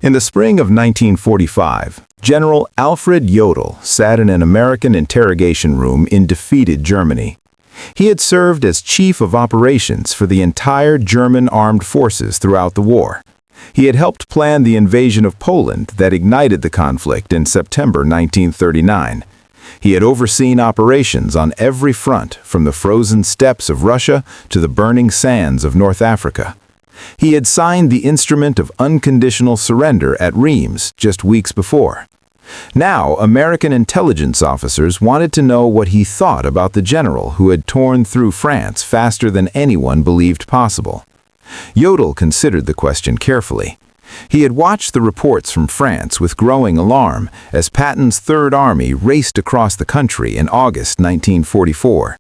In the spring of 1945, General Alfred Jodl sat in an American interrogation room in defeated Germany. He had served as chief of operations for the entire German armed forces throughout the war. He had helped plan the invasion of Poland that ignited the conflict in September 1939. He had overseen operations on every front, from the frozen steppes of Russia to the burning sands of North Africa. He had signed the instrument of unconditional surrender at Reims just weeks before. Now, American intelligence officers wanted to know what he thought about the general who had torn through France faster than anyone believed possible. Jodl considered the question carefully. He had watched the reports from France with growing alarm as Patton's Third Army raced across the country in August 1944.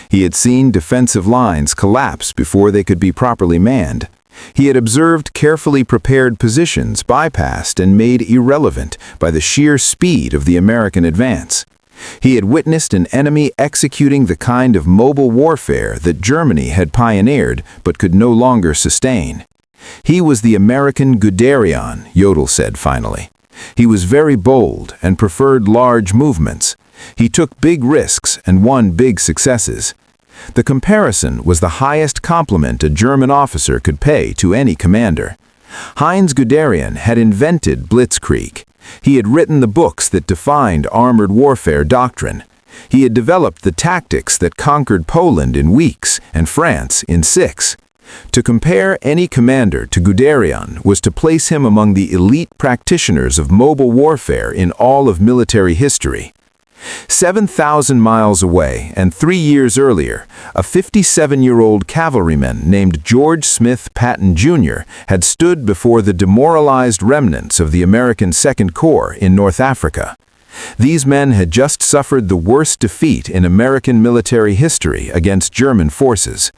He had seen defensive lines collapse before they could be properly manned. He had observed carefully prepared positions bypassed and made irrelevant by the sheer speed of the American advance. He had witnessed an enemy executing the kind of mobile warfare that Germany had pioneered but could no longer sustain. He was the American Guderian, Jodl said finally. He was very bold and preferred large movements. He took big risks and won big successes. The comparison was the highest compliment a German officer could pay to any commander. Heinz Guderian had invented Blitzkrieg. He had written the books that defined armored warfare doctrine. He had developed the tactics that conquered Poland in weeks and France in 6. To compare any commander to Guderian was to place him among the elite practitioners of mobile warfare in all of military history. 7,000 miles away and 3 years earlier, a 57-year-old cavalryman named George Smith Patton Jr. had stood before the demoralized remnants of the American Second Corps in North Africa. These men had just suffered the worst defeat in American military history against German forces.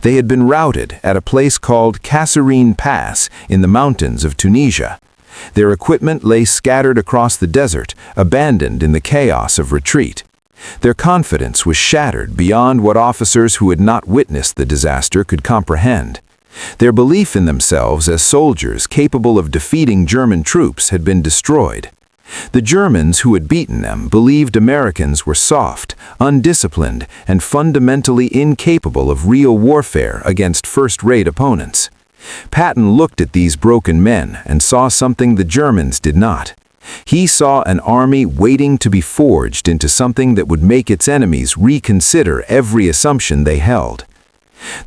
They had been routed at a place called Kasserine Pass in the mountains of Tunisia. Their equipment lay scattered across the desert, abandoned in the chaos of retreat. Their confidence was shattered beyond what officers who had not witnessed the disaster could comprehend. Their belief in themselves as soldiers capable of defeating German troops had been destroyed. The Germans who had beaten them believed Americans were soft, undisciplined, and fundamentally incapable of real warfare against first-rate opponents. Patton looked at these broken men and saw something the Germans did not. He saw an army waiting to be forged into something that would make its enemies reconsider every assumption they held.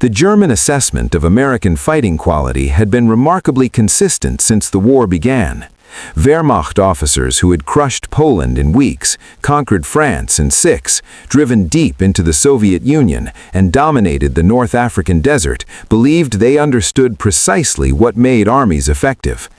The German assessment of American fighting quality had been remarkably consistent since the war began. Wehrmacht officers who had crushed Poland in weeks, conquered France in 6, driven deep into the Soviet Union, and dominated the North African desert, believed they understood precisely what made armies effective.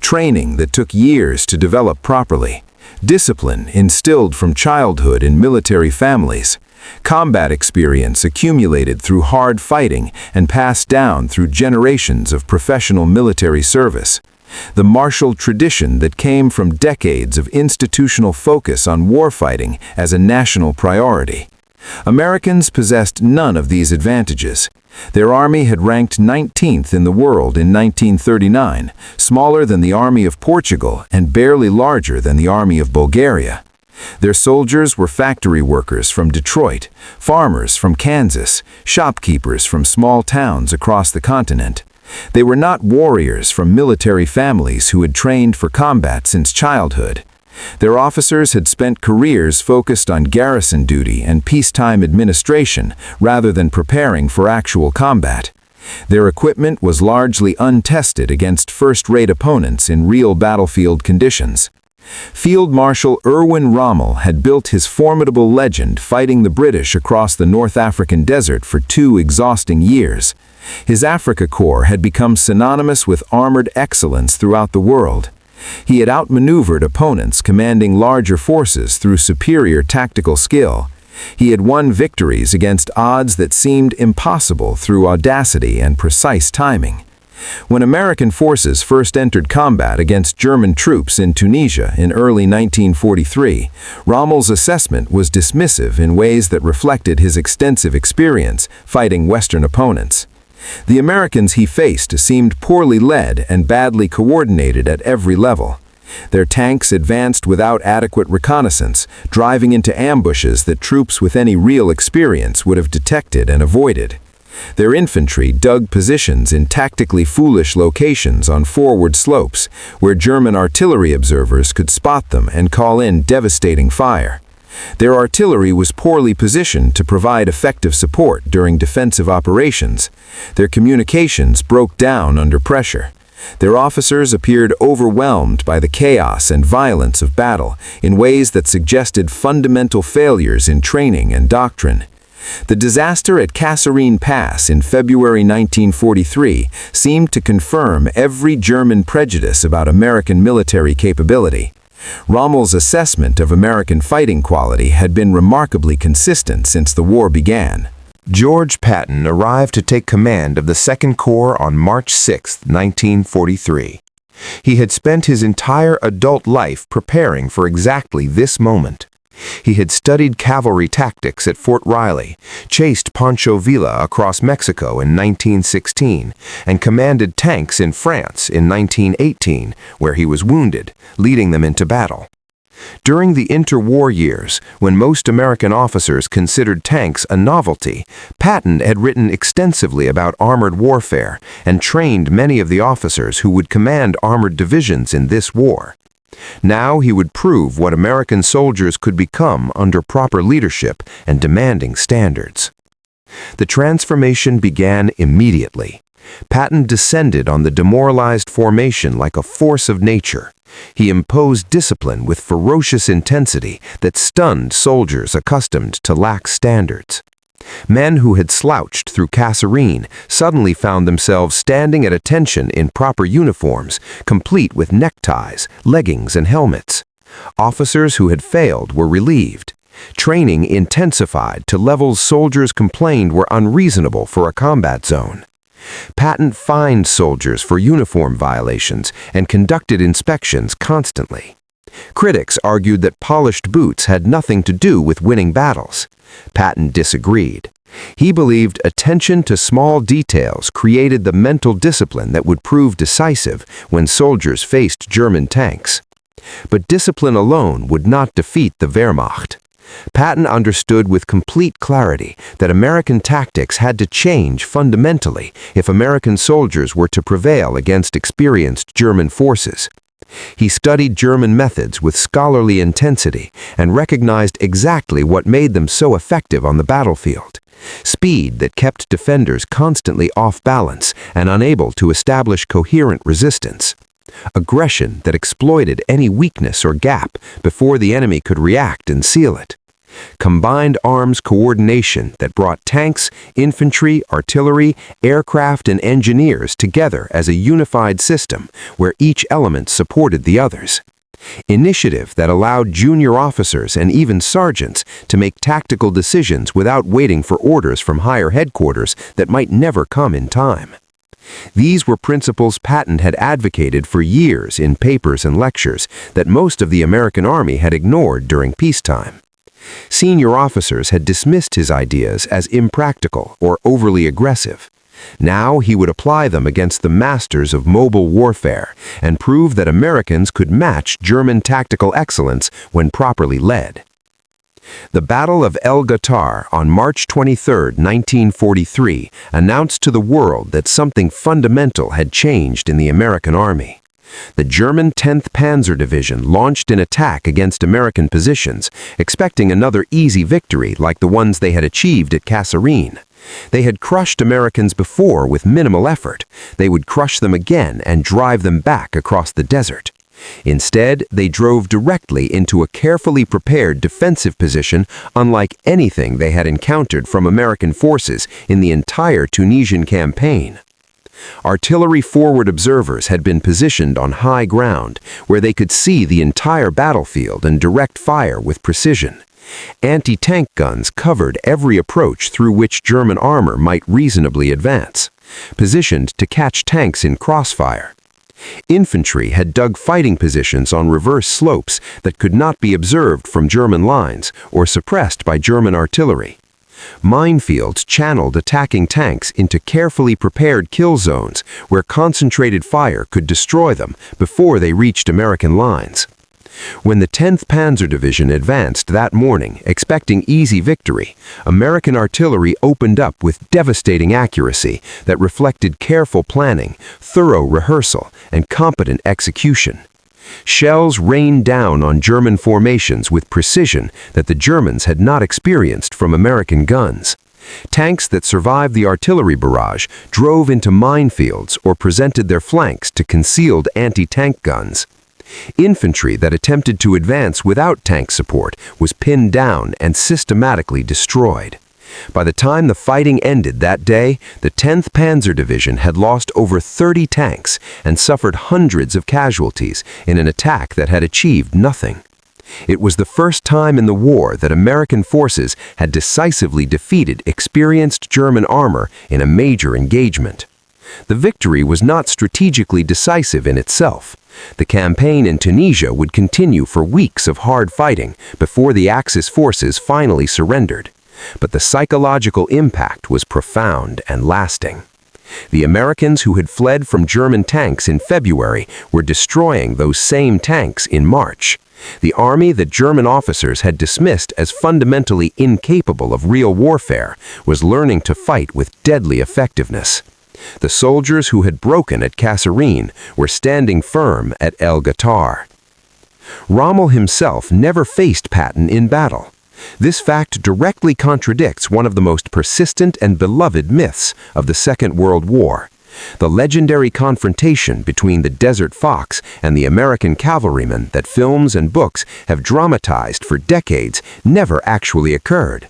Training that took years to develop properly. Discipline instilled from childhood in military families. Combat experience accumulated through hard fighting and passed down through generations of professional military service. The martial tradition that came from decades of institutional focus on warfighting as a national priority. Americans possessed none of these advantages. Their army had ranked 19th in the world in 1939, smaller than the Army of Portugal and barely larger than the Army of Bulgaria. Their soldiers were factory workers from Detroit, farmers from Kansas, shopkeepers from small towns across the continent. They were not warriors from military families who had trained for combat since childhood. Their officers had spent careers focused on garrison duty and peacetime administration rather than preparing for actual combat. Their equipment was largely untested against first-rate opponents in real battlefield conditions. Field Marshal Erwin Rommel had built his formidable legend fighting the British across the North African desert for 2 exhausting years. His Africa Corps had become synonymous with armored excellence throughout the world. He had outmaneuvered opponents commanding larger forces through superior tactical skill. He had won victories against odds that seemed impossible through audacity and precise timing. When American forces first entered combat against German troops in Tunisia in early 1943, Rommel's assessment was dismissive in ways that reflected his extensive experience fighting Western opponents. The Americans he faced seemed poorly led and badly coordinated at every level. Their tanks advanced without adequate reconnaissance, driving into ambushes that troops with any real experience would have detected and avoided. Their infantry dug positions in tactically foolish locations on forward slopes, where German artillery observers could spot them and call in devastating fire. Their artillery was poorly positioned to provide effective support during defensive operations. Their communications broke down under pressure. Their officers appeared overwhelmed by the chaos and violence of battle in ways that suggested fundamental failures in training and doctrine. The disaster at Kasserine Pass in February 1943 seemed to confirm every German prejudice about American military capability. Rommel's assessment of American fighting quality had been remarkably consistent since the war began. George Patton arrived to take command of the Second Corps on March 6, 1943. He had spent his entire adult life preparing for exactly this moment. He had studied cavalry tactics at Fort Riley, chased Pancho Villa across Mexico in 1916, and commanded tanks in France in 1918, where he was wounded, leading them into battle. During the interwar years, when most American officers considered tanks a novelty, Patton had written extensively about armored warfare and trained many of the officers who would command armored divisions in this war. Now he would prove what American soldiers could become under proper leadership and demanding standards. The transformation began immediately. Patton descended on the demoralized formation like a force of nature. He imposed discipline with ferocious intensity that stunned soldiers accustomed to lax standards. Men who had slouched through Kasserine suddenly found themselves standing at attention in proper uniforms, complete with neckties, leggings, and helmets. Officers who had failed were relieved. Training intensified to levels soldiers complained were unreasonable for a combat zone. Patton fined soldiers for uniform violations and conducted inspections constantly. Critics argued that polished boots had nothing to do with winning battles. Patton disagreed. He believed attention to small details created the mental discipline that would prove decisive when soldiers faced German tanks. But discipline alone would not defeat the Wehrmacht. Patton understood with complete clarity that American tactics had to change fundamentally if American soldiers were to prevail against experienced German forces. He studied German methods with scholarly intensity and recognized exactly what made them so effective on the battlefield: speed that kept defenders constantly off balance and unable to establish coherent resistance; aggression that exploited any weakness or gap before the enemy could react and seal it; combined arms coordination that brought tanks, infantry, artillery, aircraft, and engineers together as a unified system where each element supported the others; initiative that allowed junior officers and even sergeants to make tactical decisions without waiting for orders from higher headquarters that might never come in time. These were principles Patton had advocated for years in papers and lectures that most of the American Army had ignored during peacetime. Senior officers had dismissed his ideas as impractical or overly aggressive. Now he would apply them against the masters of mobile warfare and prove that Americans could match German tactical excellence when properly led. The Battle of El Ghautar on March 23, 1943, announced to the world that something fundamental had changed in the American Army. The German 10th Panzer Division launched an attack against American positions, expecting another easy victory like the ones they had achieved at Kasserine. They had crushed Americans before with minimal effort. They would crush them again and drive them back across the desert. Instead, they drove directly into a carefully prepared defensive position unlike anything they had encountered from American forces in the entire Tunisian campaign. Artillery forward observers had been positioned on high ground, where they could see the entire battlefield and direct fire with precision. Anti-tank guns covered every approach through which German armor might reasonably advance, positioned to catch tanks in crossfire. Infantry had dug fighting positions on reverse slopes that could not be observed from German lines or suppressed by German artillery. Minefields channeled attacking tanks into carefully prepared kill zones where concentrated fire could destroy them before they reached American lines. When the 10th Panzer Division advanced that morning, expecting easy victory, American artillery opened up with devastating accuracy that reflected careful planning, thorough rehearsal, and competent execution. Shells rained down on German formations with precision that the Germans had not experienced from American guns. Tanks that survived the artillery barrage drove into minefields or presented their flanks to concealed anti-tank guns. Infantry that attempted to advance without tank support was pinned down and systematically destroyed. By the time the fighting ended that day, the 10th Panzer Division had lost over 30 tanks and suffered hundreds of casualties in an attack that had achieved nothing. It was the first time in the war that American forces had decisively defeated experienced German armor in a major engagement. The victory was not strategically decisive in itself. The campaign in Tunisia would continue for weeks of hard fighting before the Axis forces finally surrendered. But the psychological impact was profound and lasting. The Americans who had fled from German tanks in February were destroying those same tanks in March. The army that German officers had dismissed as fundamentally incapable of real warfare was learning to fight with deadly effectiveness. The soldiers who had broken at Kasserine were standing firm at El Ghoutar. Rommel himself never faced Patton in battle. This fact directly contradicts one of the most persistent and beloved myths of the Second World War. The legendary confrontation between the Desert Fox and the American cavalryman that films and books have dramatized for decades never actually occurred.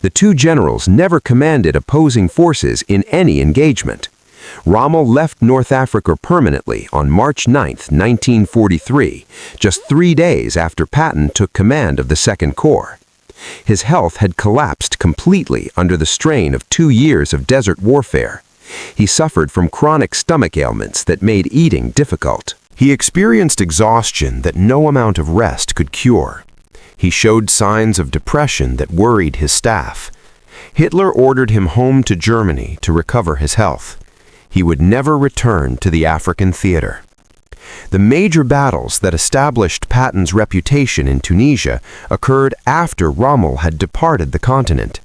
The two generals never commanded opposing forces in any engagement. Rommel left North Africa permanently on March 9, 1943, just 3 days after Patton took command of the Second Corps. His health had collapsed completely under the strain of 2 years of desert warfare. He suffered from chronic stomach ailments that made eating difficult. He experienced exhaustion that no amount of rest could cure. He showed signs of depression that worried his staff. Hitler ordered him home to Germany to recover his health. He would never return to the African theater. The major battles that established Patton's reputation in Tunisia occurred after Rommel had departed the continent.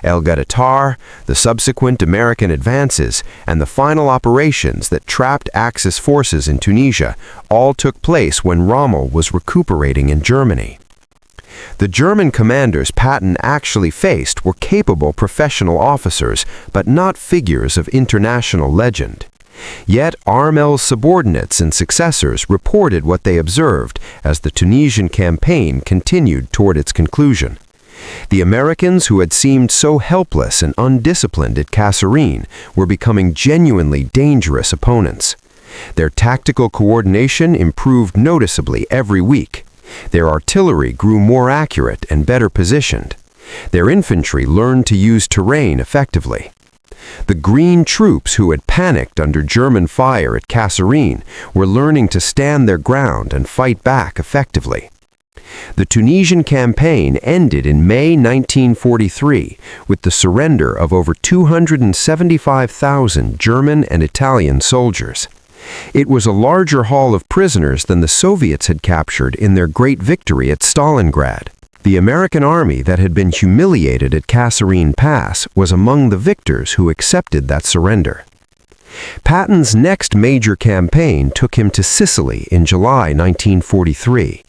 El Ghoutar, the subsequent American advances, and the final operations that trapped Axis forces in Tunisia all took place when Rommel was recuperating in Germany. The German commanders Patton actually faced were capable professional officers, but not figures of international legend. Yet Armel's subordinates and successors reported what they observed as the Tunisian campaign continued toward its conclusion. The Americans who had seemed so helpless and undisciplined at Kasserine were becoming genuinely dangerous opponents. Their tactical coordination improved noticeably every week. Their artillery grew more accurate and better positioned. Their infantry learned to use terrain effectively. The Green troops who had panicked under German fire at Kasserine were learning to stand their ground and fight back effectively. The Tunisian campaign ended in May 1943 with the surrender of over 275,000 German and Italian soldiers. It was a larger haul of prisoners than the Soviets had captured in their great victory at Stalingrad. The American army that had been humiliated at Kasserine Pass was among the victors who accepted that surrender. Patton's next major campaign took him to Sicily in July 1943.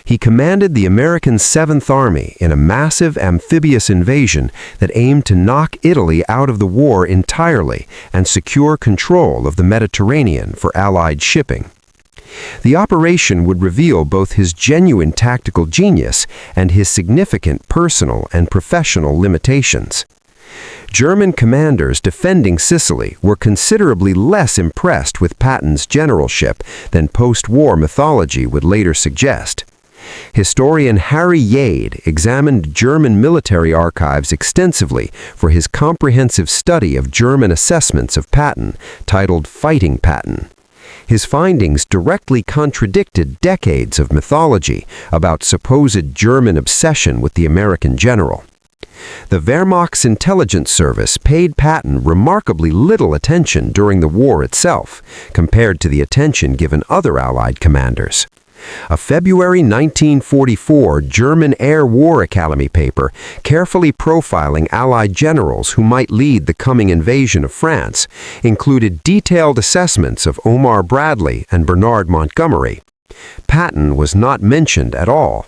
He commanded the American 7th Army in a massive amphibious invasion that aimed to knock Italy out of the war entirely and secure control of the Mediterranean for Allied shipping. The operation would reveal both his genuine tactical genius and his significant personal and professional limitations. German commanders defending Sicily were considerably less impressed with Patton's generalship than post-war mythology would later suggest. Historian Harry Yade examined German military archives extensively for his comprehensive study of German assessments of Patton, titled Fighting Patton. His findings directly contradicted decades of mythology about supposed German obsession with the American general. The Wehrmacht's intelligence service paid Patton remarkably little attention during the war itself, compared to the attention given other Allied commanders. A February 1944 German Air War Academy paper carefully profiling Allied generals who might lead the coming invasion of France included detailed assessments of Omar Bradley and Bernard Montgomery. Patton was not mentioned at all.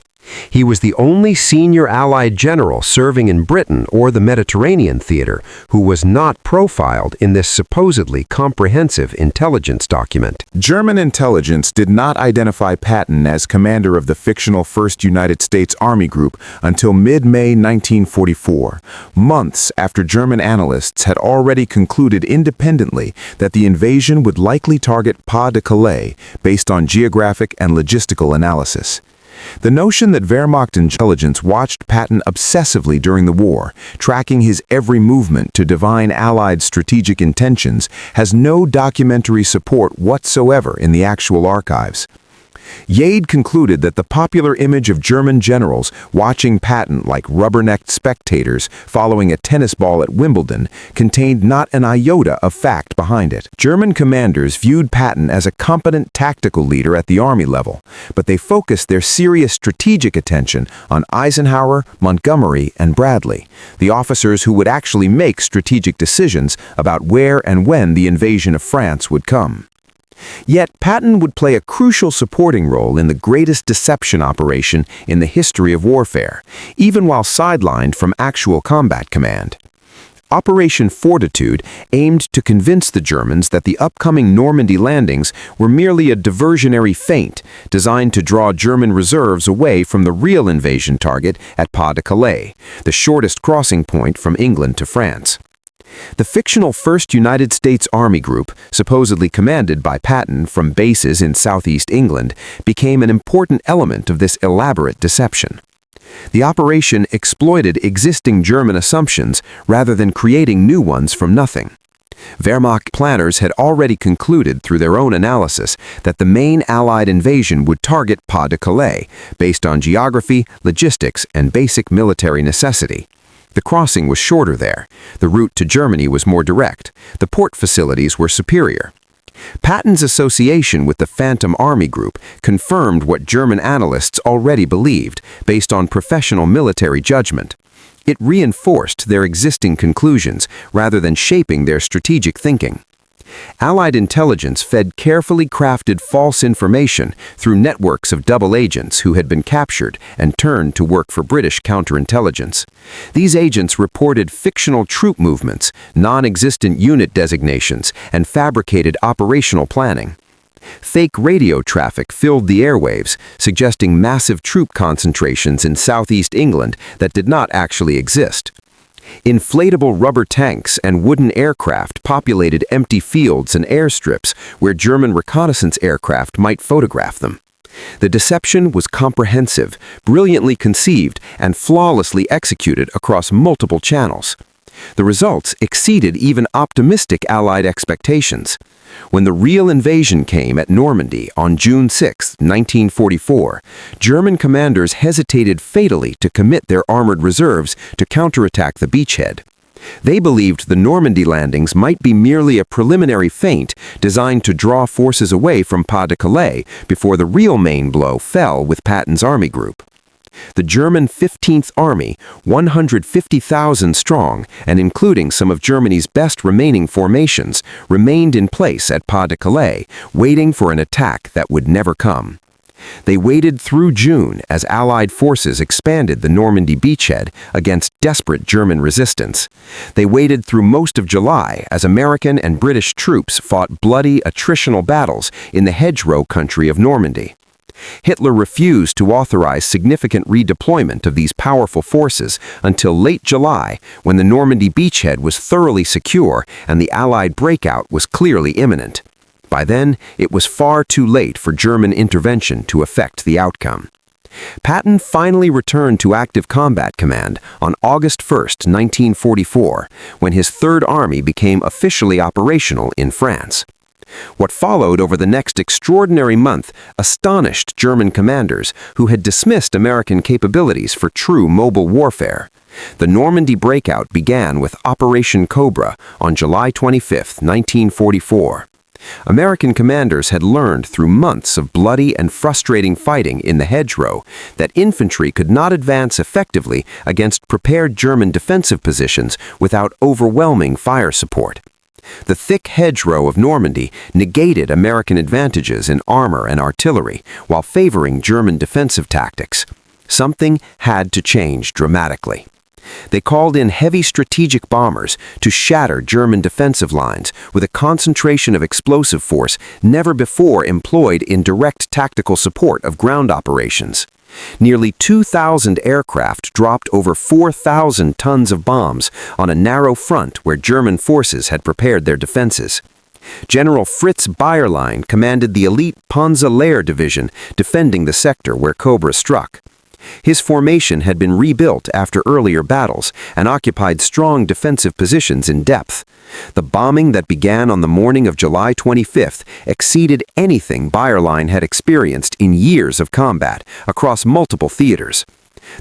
He was the only senior Allied general serving in Britain or the Mediterranean theater who was not profiled in this supposedly comprehensive intelligence document. German intelligence did not identify Patton as commander of the fictional 1st United States Army Group until mid-May 1944, months after German analysts had already concluded independently that the invasion would likely target Pas-de-Calais based on geographic and logistical analysis. The notion that Wehrmacht intelligence watched Patton obsessively during the war, tracking his every movement to divine Allied strategic intentions, has no documentary support whatsoever in the actual archives. Jade concluded that the popular image of German generals watching Patton like rubbernecked spectators following a tennis ball at Wimbledon contained not an iota of fact behind it. German commanders viewed Patton as a competent tactical leader at the army level, but they focused their serious strategic attention on Eisenhower, Montgomery, and Bradley, the officers who would actually make strategic decisions about where and when the invasion of France would come. Yet Patton would play a crucial supporting role in the greatest deception operation in the history of warfare, even while sidelined from actual combat command. Operation Fortitude aimed to convince the Germans that the upcoming Normandy landings were merely a diversionary feint designed to draw German reserves away from the real invasion target at Pas-de-Calais, the shortest crossing point from England to France. The fictional 1st United States Army Group, supposedly commanded by Patton from bases in southeast England, became an important element of this elaborate deception. The operation exploited existing German assumptions rather than creating new ones from nothing. Wehrmacht planners had already concluded through their own analysis that the main Allied invasion would target Pas-de-Calais, based on geography, logistics, and basic military necessity. The crossing was shorter there. The route to Germany was more direct. The port facilities were superior. Patton's association with the Phantom Army Group confirmed what German analysts already believed, based on professional military judgment. It reinforced their existing conclusions rather than shaping their strategic thinking. Allied intelligence fed carefully crafted false information through networks of double agents who had been captured and turned to work for British counterintelligence. These agents reported fictional troop movements, non-existent unit designations, and fabricated operational planning. Fake radio traffic filled the airwaves, suggesting massive troop concentrations in southeast England that did not actually exist. Inflatable rubber tanks and wooden aircraft populated empty fields and airstrips where German reconnaissance aircraft might photograph them. The deception was comprehensive, brilliantly conceived, and flawlessly executed across multiple channels. The results exceeded even optimistic Allied expectations. When the real invasion came at Normandy on June 6, 1944, German commanders hesitated fatally to commit their armored reserves to counterattack the beachhead. They believed the Normandy landings might be merely a preliminary feint designed to draw forces away from Pas-de-Calais before the real main blow fell with Patton's army group. The German 15th Army, 150,000 strong, and including some of Germany's best remaining formations, remained in place at Pas-de-Calais, waiting for an attack that would never come. They waited through June as Allied forces expanded the Normandy beachhead against desperate German resistance. They waited through most of July as American and British troops fought bloody attritional battles in the hedgerow country of Normandy. Hitler refused to authorize significant redeployment of these powerful forces until late July, when the Normandy beachhead was thoroughly secure and the Allied breakout was clearly imminent. By then, it was far too late for German intervention to affect the outcome. Patton finally returned to active combat command on August 1, 1944, when his Third Army became officially operational in France. What followed over the next extraordinary month astonished German commanders who had dismissed American capabilities for true mobile warfare. The Normandy breakout began with Operation Cobra on July 25, 1944. American commanders had learned through months of bloody and frustrating fighting in the hedgerow that infantry could not advance effectively against prepared German defensive positions without overwhelming fire support. The thick hedgerow of Normandy negated American advantages in armor and artillery while favoring German defensive tactics. Something had to change dramatically. They called in heavy strategic bombers to shatter German defensive lines with a concentration of explosive force never before employed in direct tactical support of ground operations. Nearly 2,000 aircraft dropped over 4,000 tons of bombs on a narrow front where German forces had prepared their defenses. General Fritz Bayerlein commanded the elite Panzer Lehr division defending the sector where Cobra struck. His formation had been rebuilt after earlier battles and occupied strong defensive positions in depth. The bombing that began on the morning of July 25th exceeded anything Bayerlein had experienced in years of combat across multiple theaters.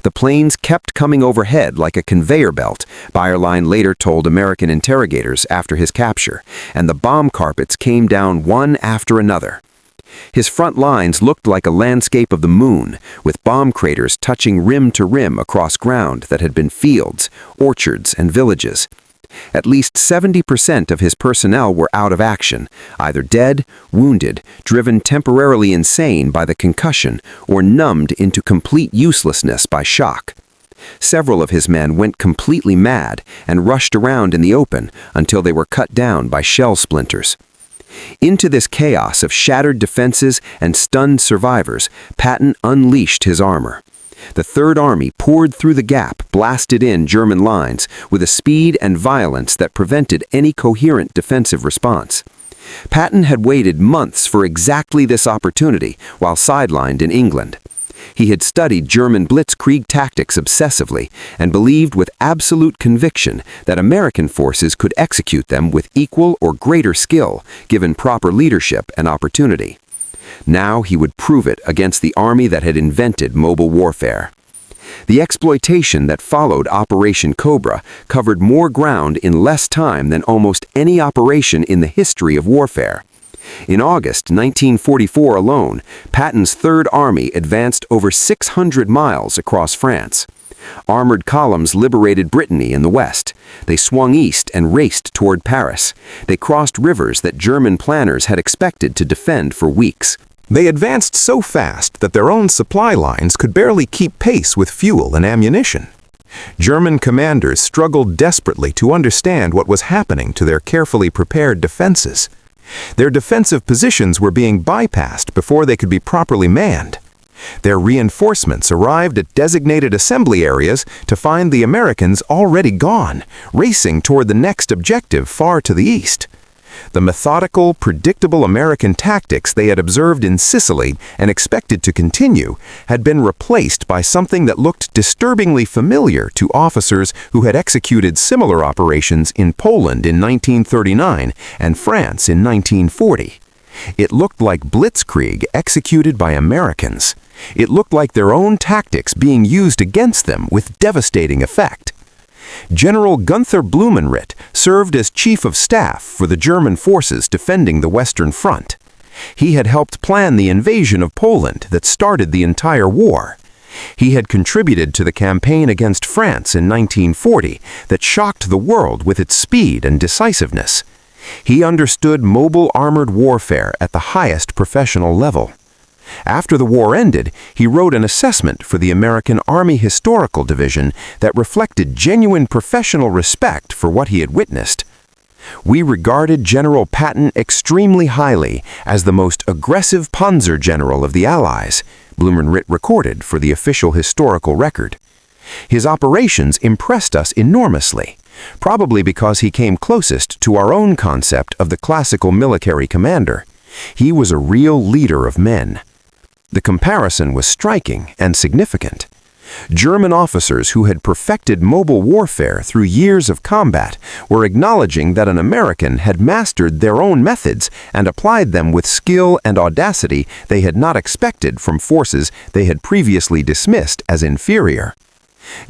The planes kept coming overhead like a conveyor belt, Bayerlein later told American interrogators after his capture, and the bomb carpets came down one after another. His front lines looked like a landscape of the moon, with bomb craters touching rim to rim across ground that had been fields, orchards, and villages. At least 70% of his personnel were out of action, either dead, wounded, driven temporarily insane by the concussion, or numbed into complete uselessness by shock. Several of his men went completely mad and rushed around in the open until they were cut down by shell splinters. Into this chaos of shattered defenses and stunned survivors, Patton unleashed his armor. The Third Army poured through the gap, blasted in German lines with a speed and violence that prevented any coherent defensive response. Patton had waited months for exactly this opportunity while sidelined in England. He had studied German Blitzkrieg tactics obsessively and believed with absolute conviction that American forces could execute them with equal or greater skill, given proper leadership and opportunity. Now he would prove it against the army that had invented mobile warfare. The exploitation that followed Operation Cobra covered more ground in less time than almost any operation in the history of warfare. In August 1944 alone, Patton's Third Army advanced over 600 miles across France. Armored columns liberated Brittany in the west. They swung east and raced toward Paris. They crossed rivers that German planners had expected to defend for weeks. They advanced so fast that their own supply lines could barely keep pace with fuel and ammunition. German commanders struggled desperately to understand what was happening to their carefully prepared defenses. Their defensive positions were being bypassed before they could be properly manned. Their reinforcements arrived at designated assembly areas to find the Americans already gone, racing toward the next objective far to the east. The methodical, predictable American tactics they had observed in Sicily and expected to continue had been replaced by something that looked disturbingly familiar to officers who had executed similar operations in Poland in 1939 and France in 1940. It looked like Blitzkrieg executed by Americans. It looked like their own tactics being used against them with devastating effect. General Günther Blumentritt served as chief of staff for the German forces defending the Western Front. He had helped plan the invasion of Poland that started the entire war. He had contributed to the campaign against France in 1940 that shocked the world with its speed and decisiveness. He understood mobile armored warfare at the highest professional level. After the war ended, he wrote an assessment for the American Army Historical Division that reflected genuine professional respect for what he had witnessed. We regarded General Patton extremely highly as the most aggressive Panzer general of the Allies, Blumentritt recorded for the official historical record. His operations impressed us enormously, probably because he came closest to our own concept of the classical military commander. He was a real leader of men. The comparison was striking and significant. German officers who had perfected mobile warfare through years of combat were acknowledging that an American had mastered their own methods and applied them with skill and audacity they had not expected from forces they had previously dismissed as inferior.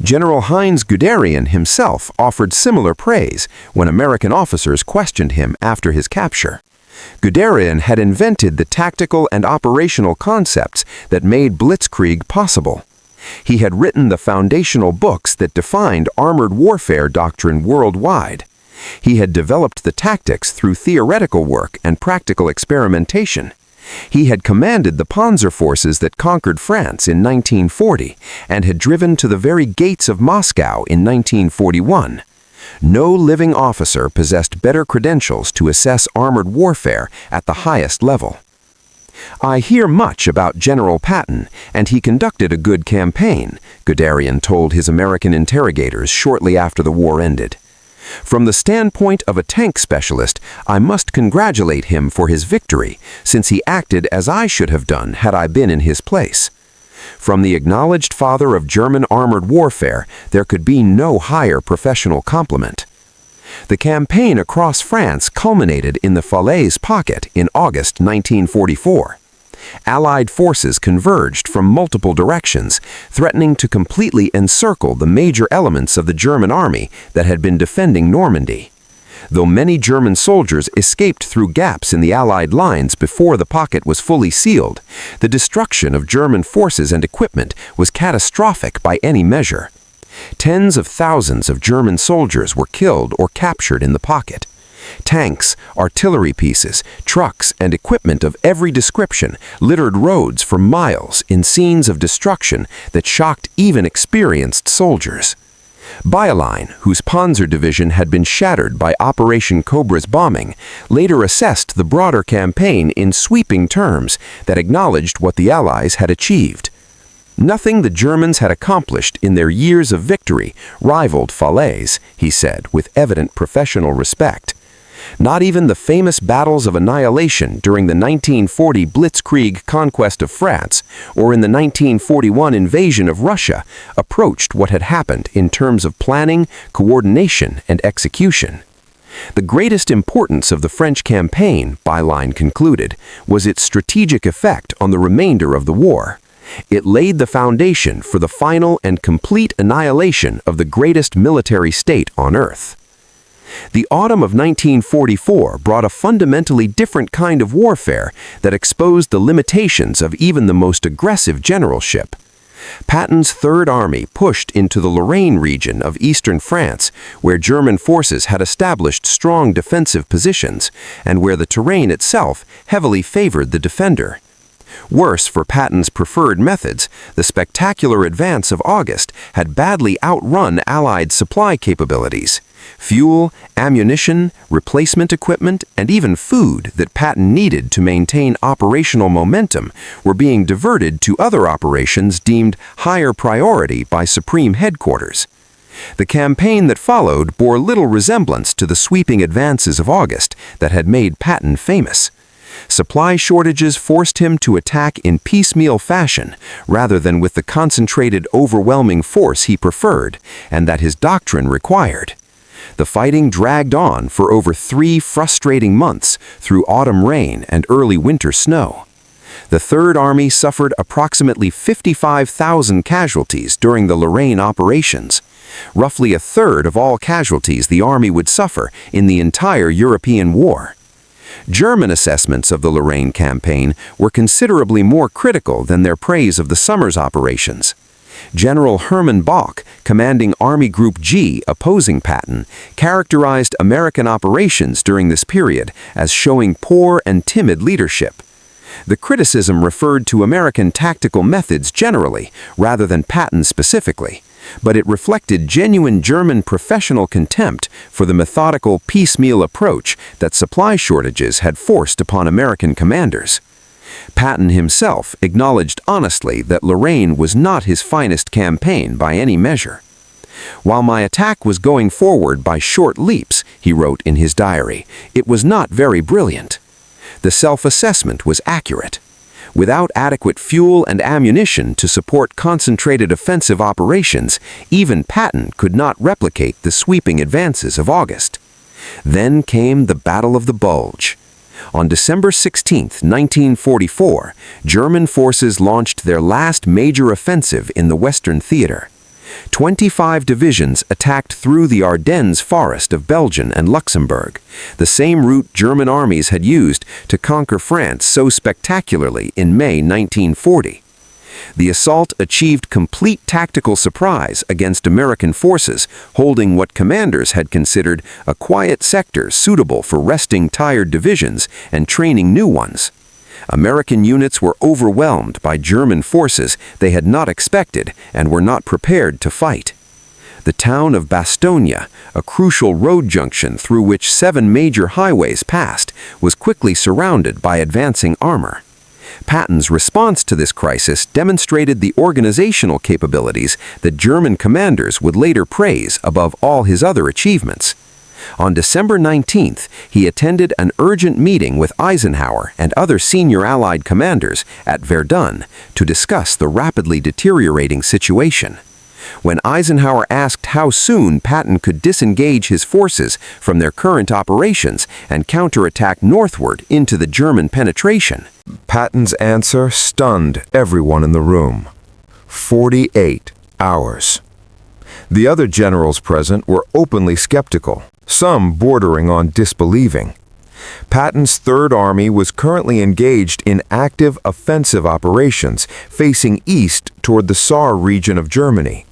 General Heinz Guderian himself offered similar praise when American officers questioned him after his capture. Guderian had invented the tactical and operational concepts that made Blitzkrieg possible. He had written the foundational books that defined armored warfare doctrine worldwide. He had developed the tactics through theoretical work and practical experimentation. He had commanded the panzer forces that conquered France in 1940 and had driven to the very gates of Moscow in 1941. No living officer possessed better credentials to assess armored warfare at the highest level. "I hear much about General Patton, and he conducted a good campaign," Guderian told his American interrogators shortly after the war ended. "From the standpoint of a tank specialist, I must congratulate him for his victory, since he acted as I should have done had I been in his place." From the acknowledged father of German armored warfare, there could be no higher professional compliment. The campaign across France culminated in the Falaise Pocket in August 1944. Allied forces converged from multiple directions, threatening to completely encircle the major elements of the German army that had been defending Normandy. Though many German soldiers escaped through gaps in the Allied lines before the pocket was fully sealed, the destruction of German forces and equipment was catastrophic by any measure. Tens of thousands of German soldiers were killed or captured in the pocket. Tanks, artillery pieces, trucks, and equipment of every description littered roads for miles in scenes of destruction that shocked even experienced soldiers. Bayerlein, whose Panzer division had been shattered by Operation Cobra's bombing, later assessed the broader campaign in sweeping terms that acknowledged what the Allies had achieved. "Nothing the Germans had accomplished in their years of victory rivaled Falaise," he said with evident professional respect. Not even the famous battles of annihilation during the 1940 Blitzkrieg conquest of France or in the 1941 invasion of Russia approached what had happened in terms of planning, coordination, and execution. The greatest importance of the French campaign, Bayerlein concluded, was its strategic effect on the remainder of the war. It laid the foundation for the final and complete annihilation of the greatest military state on earth. The autumn of 1944 brought a fundamentally different kind of warfare that exposed the limitations of even the most aggressive generalship. Patton's Third Army pushed into the Lorraine region of eastern France, where German forces had established strong defensive positions and where the terrain itself heavily favored the defender. Worse for Patton's preferred methods, the spectacular advance of August had badly outrun Allied supply capabilities. Fuel, ammunition, replacement equipment, and even food that Patton needed to maintain operational momentum were being diverted to other operations deemed higher priority by Supreme Headquarters. The campaign that followed bore little resemblance to the sweeping advances of August that had made Patton famous. Supply shortages forced him to attack in piecemeal fashion rather than with the concentrated, overwhelming force he preferred and that his doctrine required. The fighting dragged on for over 3 frustrating months through autumn rain and early winter snow. The Third Army suffered approximately 55,000 casualties during the Lorraine operations, roughly a third of all casualties the Army would suffer in the entire European war. German assessments of the Lorraine campaign were considerably more critical than their praise of the summer's operations. General Hermann Bach, commanding Army Group G opposing Patton, characterized American operations during this period as showing poor and timid leadership. The criticism referred to American tactical methods generally, rather than Patton specifically, but it reflected genuine German professional contempt for the methodical, piecemeal approach that supply shortages had forced upon American commanders. Patton himself acknowledged honestly that Lorraine was not his finest campaign by any measure. "While my attack was going forward by short leaps," he wrote in his diary, "it was not very brilliant." The self-assessment was accurate. Without adequate fuel and ammunition to support concentrated offensive operations, even Patton could not replicate the sweeping advances of August. Then came the Battle of the Bulge. On December 16, 1944, German forces launched their last major offensive in the Western Theater. 25 divisions attacked through the Ardennes forest of Belgium and Luxembourg, the same route German armies had used to conquer France so spectacularly in May 1940. The assault achieved complete tactical surprise against American forces, holding what commanders had considered a quiet sector suitable for resting tired divisions and training new ones. American units were overwhelmed by German forces they had not expected and were not prepared to fight. The town of Bastogne, a crucial road junction through which 7 major highways passed, was quickly surrounded by advancing armor. Patton's response to this crisis demonstrated the organizational capabilities that German commanders would later praise above all his other achievements. On December 19th, he attended an urgent meeting with Eisenhower and other senior Allied commanders at Verdun to discuss the rapidly deteriorating situation. When Eisenhower asked how soon Patton could disengage his forces from their current operations and counterattack northward into the German penetration, Patton's answer stunned everyone in the room. 48 hours. The other generals present were openly skeptical, some bordering on disbelieving. Patton's Third Army was currently engaged in active offensive operations, facing east toward the Saar region of Germany.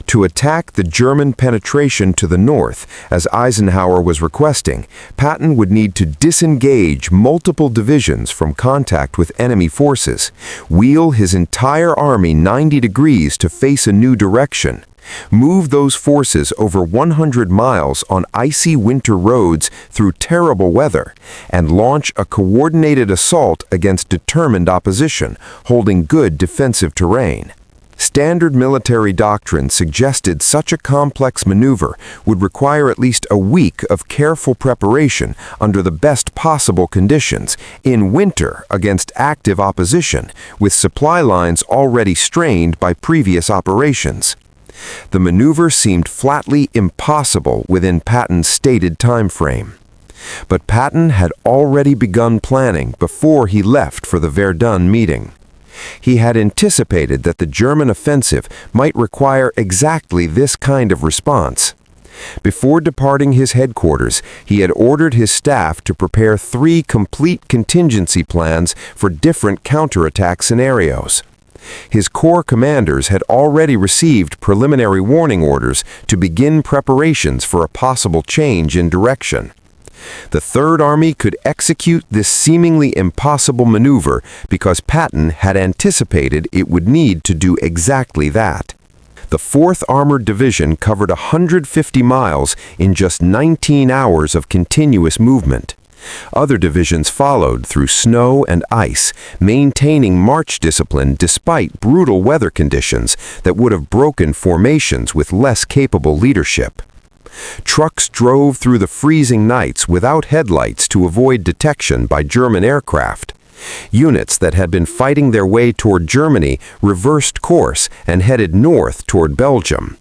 To attack the German penetration to the north, as Eisenhower was requesting, Patton would need to disengage multiple divisions from contact with enemy forces, wheel his entire army 90 degrees to face a new direction, move those forces over 100 miles on icy winter roads through terrible weather, and launch a coordinated assault against determined opposition, holding good defensive terrain. Standard military doctrine suggested such a complex maneuver would require at least a week of careful preparation under the best possible conditions, in winter against active opposition, with supply lines already strained by previous operations. The maneuver seemed flatly impossible within Patton's stated time frame. But Patton had already begun planning before he left for the Verdun meeting. He had anticipated that the German offensive might require exactly this kind of response. Before departing his headquarters, he had ordered his staff to prepare 3 complete contingency plans for different counterattack scenarios. His corps commanders had already received preliminary warning orders to begin preparations for a possible change in direction. The Third Army could execute this seemingly impossible maneuver because Patton had anticipated it would need to do exactly that. The 4th Armored Division covered 150 miles in just 19 hours of continuous movement. Other divisions followed through snow and ice, maintaining march discipline despite brutal weather conditions that would have broken formations with less capable leadership. Trucks drove through the freezing nights without headlights to avoid detection by German aircraft. Units that had been fighting their way toward Germany reversed course and headed north toward Belgium.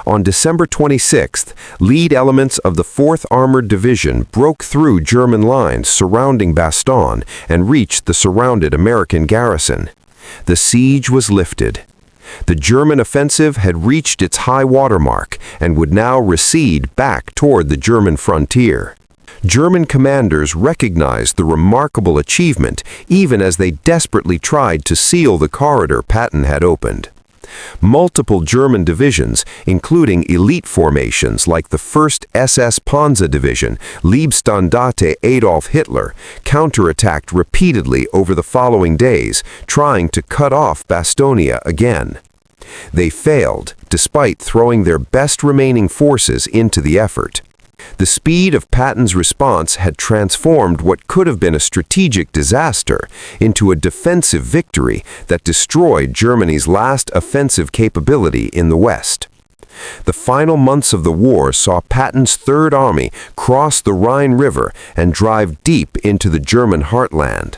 On December 26th, lead elements of the 4th Armored Division broke through German lines surrounding Bastogne and reached the surrounded American garrison. The siege was lifted. The German offensive had reached its high water mark and would now recede back toward the German frontier. German commanders recognized the remarkable achievement even as they desperately tried to seal the corridor Patton had opened. Multiple German divisions, including elite formations like the 1st SS Panzer Division, Leibstandarte Adolf Hitler, counterattacked repeatedly over the following days, trying to cut off Bastogne again. They failed, despite throwing their best remaining forces into the effort. The speed of Patton's response had transformed what could have been a strategic disaster into a defensive victory that destroyed Germany's last offensive capability in the West. The final months of the war saw Patton's Third Army cross the Rhine River and drive deep into the German heartland.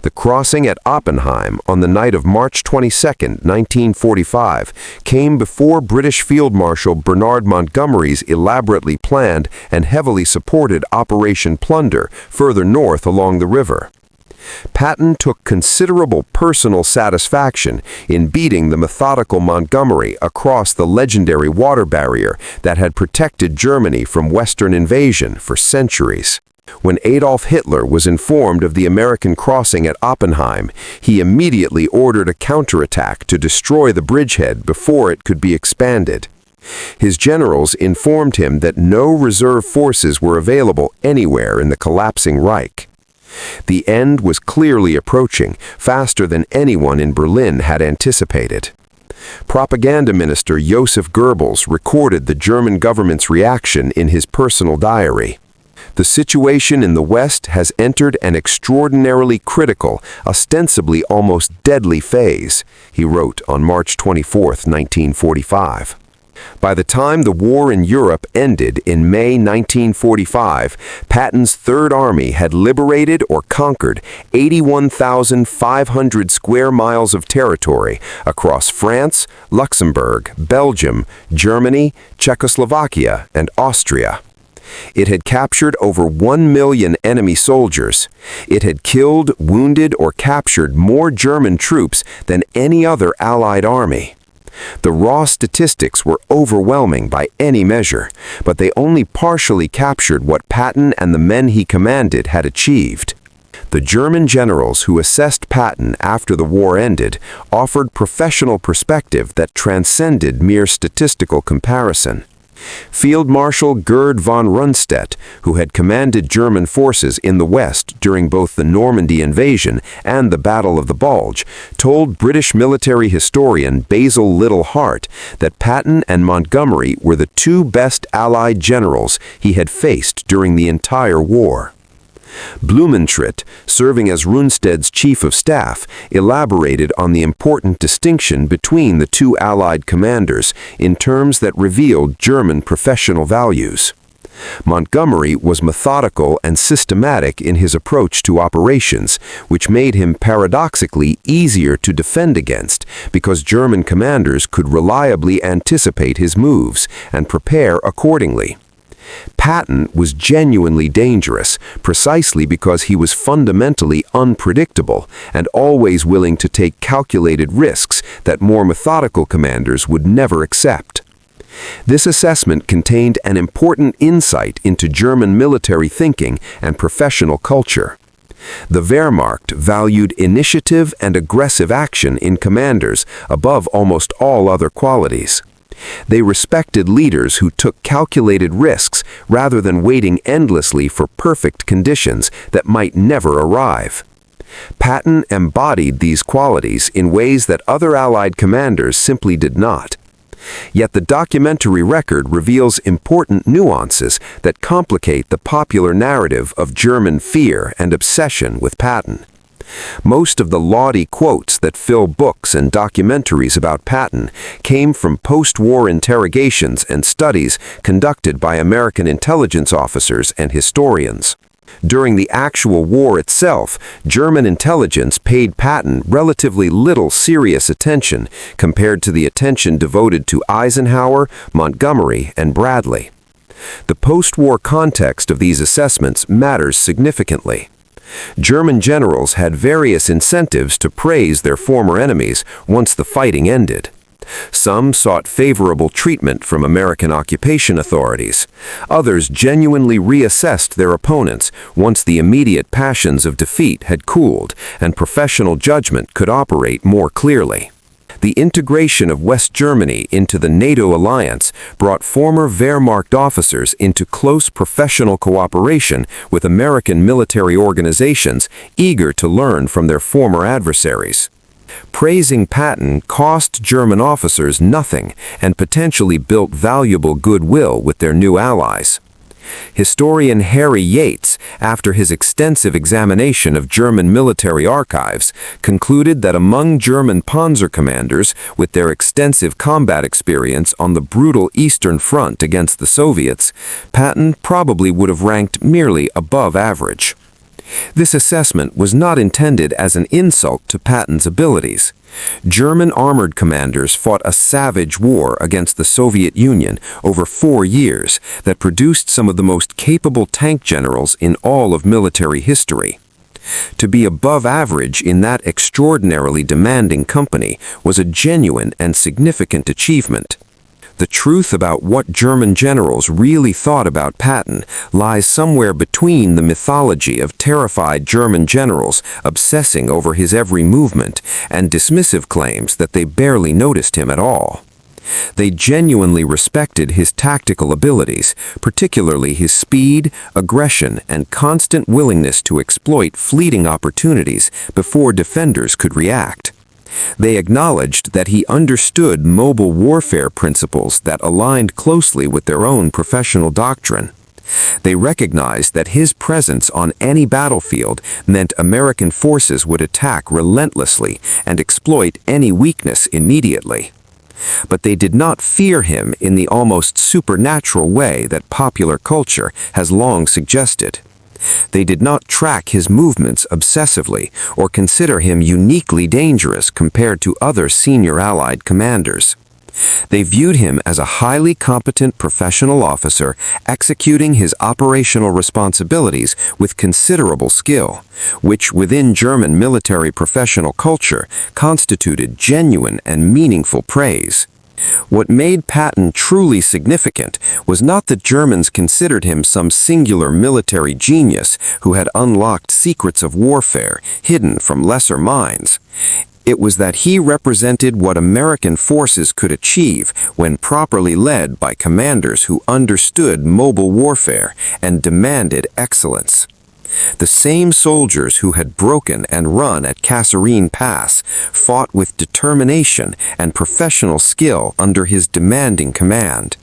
The crossing at Oppenheim on the night of March 22, 1945, came before British Field Marshal Bernard Montgomery's elaborately planned and heavily supported Operation Plunder further north along the river. Patton took considerable personal satisfaction in beating the methodical Montgomery across the legendary water barrier that had protected Germany from Western invasion for centuries. When Adolf Hitler was informed of the American crossing at Oppenheim, he immediately ordered a counterattack to destroy the bridgehead before it could be expanded. His generals informed him that no reserve forces were available anywhere in the collapsing Reich. The end was clearly approaching, faster than anyone in Berlin had anticipated. Propaganda Minister Joseph Goebbels recorded the German government's reaction in his personal diary. The situation in the West has entered an extraordinarily critical, ostensibly almost deadly phase, he wrote on March 24, 1945. By the time the war in Europe ended in May 1945, Patton's Third Army had liberated or conquered 81,500 square miles of territory across France, Luxembourg, Belgium, Germany, Czechoslovakia, and Austria. It had captured over 1 million enemy soldiers. It had killed, wounded, or captured more German troops than any other Allied army. The raw statistics were overwhelming by any measure, but they only partially captured what Patton and the men he commanded had achieved. The German generals who assessed Patton after the war ended offered professional perspective that transcended mere statistical comparison. Field Marshal Gerd von Rundstedt, who had commanded German forces in the West during both the Normandy invasion and the Battle of the Bulge, told British military historian Basil Liddell Hart that Patton and Montgomery were the two best Allied generals he had faced during the entire war. Blumentritt, serving as Rundstedt's chief of staff, elaborated on the important distinction between the two Allied commanders in terms that revealed German professional values. Montgomery was methodical and systematic in his approach to operations, which made him paradoxically easier to defend against because German commanders could reliably anticipate his moves and prepare accordingly. Patton was genuinely dangerous precisely because he was fundamentally unpredictable and always willing to take calculated risks that more methodical commanders would never accept. This assessment contained an important insight into German military thinking and professional culture. The Wehrmacht valued initiative and aggressive action in commanders above almost all other qualities. They respected leaders who took calculated risks rather than waiting endlessly for perfect conditions that might never arrive. Patton embodied these qualities in ways that other Allied commanders simply did not. Yet the documentary record reveals important nuances that complicate the popular narrative of German fear and obsession with Patton. Most of the laudie quotes that fill books and documentaries about Patton came from post-war interrogations and studies conducted by American intelligence officers and historians. During the actual war itself, German intelligence paid Patton relatively little serious attention compared to the attention devoted to Eisenhower, Montgomery, and Bradley. The post-war context of these assessments matters significantly. German generals had various incentives to praise their former enemies once the fighting ended. Some sought favorable treatment from American occupation authorities. Others genuinely reassessed their opponents once the immediate passions of defeat had cooled and professional judgment could operate more clearly. The integration of West Germany into the NATO alliance brought former Wehrmacht officers into close professional cooperation with American military organizations eager to learn from their former adversaries. Praising Patton cost German officers nothing and potentially built valuable goodwill with their new allies. Historian Harry Yates, after his extensive examination of German military archives, concluded that among German Panzer commanders with their extensive combat experience on the brutal Eastern Front against the Soviets, Patton probably would have ranked merely above average. This assessment was not intended as an insult to Patton's abilities. German armored commanders fought a savage war against the Soviet Union over 4 years that produced some of the most capable tank generals in all of military history. To be above average in that extraordinarily demanding company was a genuine and significant achievement. The truth about what German generals really thought about Patton lies somewhere between the mythology of terrified German generals obsessing over his every movement and dismissive claims that they barely noticed him at all. They genuinely respected his tactical abilities, particularly his speed, aggression, and constant willingness to exploit fleeting opportunities before defenders could react. They acknowledged that he understood mobile warfare principles that aligned closely with their own professional doctrine. They recognized that his presence on any battlefield meant American forces would attack relentlessly and exploit any weakness immediately. But they did not fear him in the almost supernatural way that popular culture has long suggested. They did not track his movements obsessively or consider him uniquely dangerous compared to other senior Allied commanders. They viewed him as a highly competent professional officer executing his operational responsibilities with considerable skill, which within German military professional culture constituted genuine and meaningful praise. What made Patton truly significant was not that Germans considered him some singular military genius who had unlocked secrets of warfare hidden from lesser minds. It was that he represented what American forces could achieve when properly led by commanders who understood mobile warfare and demanded excellence. The same soldiers who had broken and run at Kasserine Pass fought with determination and professional skill under his demanding command.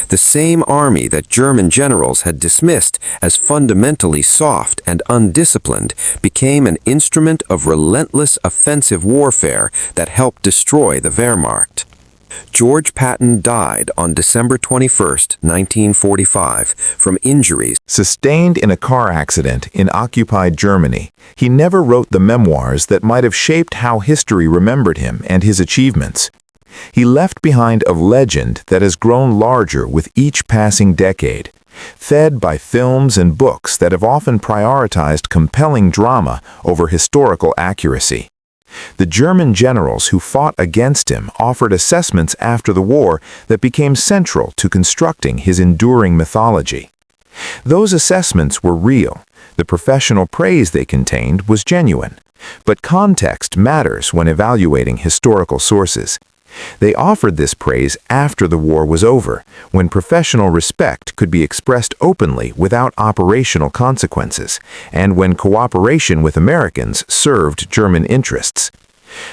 The same army that German generals had dismissed as fundamentally soft and undisciplined became an instrument of relentless offensive warfare that helped destroy the Wehrmacht. George Patton died on December 21, 1945, from injuries Sustained in a car accident in occupied Germany, he never wrote the memoirs that might have shaped how history remembered him and his achievements. He left behind a legend that has grown larger with each passing decade, fed by films and books that have often prioritized compelling drama over historical accuracy. The German generals who fought against him offered assessments after the war that became central to constructing his enduring mythology. Those assessments were real. The professional praise they contained was genuine. But context matters when evaluating historical sources. They offered this praise after the war was over, when professional respect could be expressed openly without operational consequences, and when cooperation with Americans served German interests.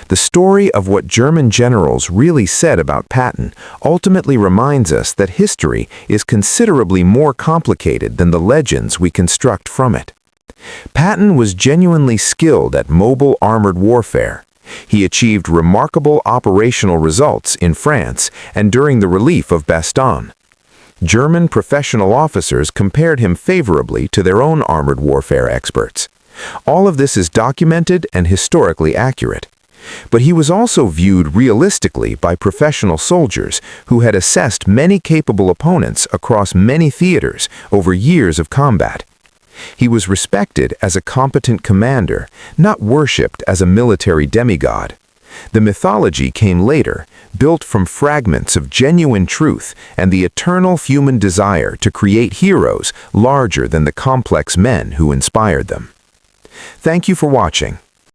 The story of what German generals really said about Patton ultimately reminds us that history is considerably more complicated than the legends we construct from it. Patton was genuinely skilled at mobile armored warfare. He achieved remarkable operational results in France and during the relief of Bastogne. German professional officers compared him favorably to their own armored warfare experts. All of this is documented and historically accurate. But he was also viewed realistically by professional soldiers who had assessed many capable opponents across many theaters over years of combat. He was respected as a competent commander, not worshipped as a military demigod. The mythology came later, built from fragments of genuine truth and the eternal human desire to create heroes larger than the complex men who inspired them. Thank you for watching.